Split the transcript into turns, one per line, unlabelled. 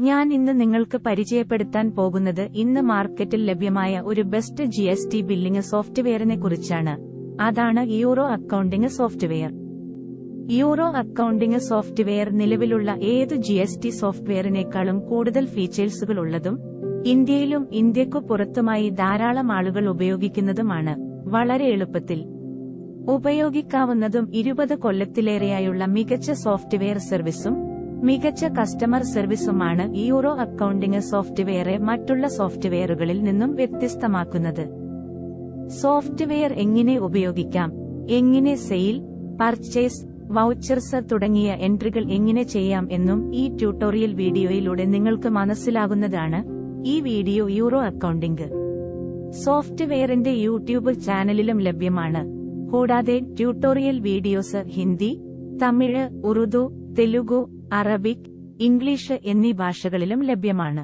ഞാൻ ഇന്ന് നിങ്ങൾക്ക് പരിചയപ്പെടുത്താൻ പോകുന്നത് ഇന്ന് മാർക്കറ്റിൽ ലഭ്യമായ ഒരു ബെസ്റ്റ് GST ബില്ലിംഗ് സോഫ്റ്റ്വെയറിനെ കുറിച്ചാണ്. അതാണ് euro accounting software. Euro accounting software നിലവിലുള്ള ഏത് GST സോഫ്റ്റ്വെയറിനേക്കാളും കൂടുതൽ ഫീച്ചേഴ്സുകളുള്ളതും ഇന്ത്യയിലും ഇന്ത്യക്കു പുറത്തുമായി ധാരാളം ആളുകൾ ഉപയോഗിക്കുന്നതുമാണ്. വളരെ എളുപ്പത്തിൽ ഉപയോഗിക്കാവുന്നതും 20 കൊല്ലത്തിലേറെയായുള്ള മികച്ച സോഫ്റ്റ്വെയർ സർവീസും മികച്ച കസ്റ്റമർ സർവീസുമാണ് യൂറോ അക്കൗണ്ടിംഗ് സോഫ്റ്റ്വെയറെ മറ്റുള്ള സോഫ്റ്റ്വെയറുകളിൽ നിന്നും വ്യത്യസ്തമാക്കുന്നത്. സോഫ്റ്റ്വെയർ എങ്ങനെ ഉപയോഗിക്കാം, എങ്ങനെ സെയിൽ, പർച്ചേസ്, വൗച്ചർസ് തുടങ്ങിയ എൻട്രികൾ എങ്ങനെ ചെയ്യാം എന്നും ഈ ട്യൂട്ടോറിയൽ വീഡിയോയിലൂടെ നിങ്ങൾക്ക് മനസ്സിലാകുന്നതാണ്. ഈ വീഡിയോ യൂറോ അക്കൗണ്ടിംഗ് സോഫ്റ്റ്വെയറിന്റെ യൂട്യൂബ് ചാനലിലും ലഭ്യമാണ്. കൂടാതെ tutorial videos Hindi, Tamil, Urdu, Telugu, Arabic, English എന്നീ ഭാഷകളിലും ലഭ്യമാണ്.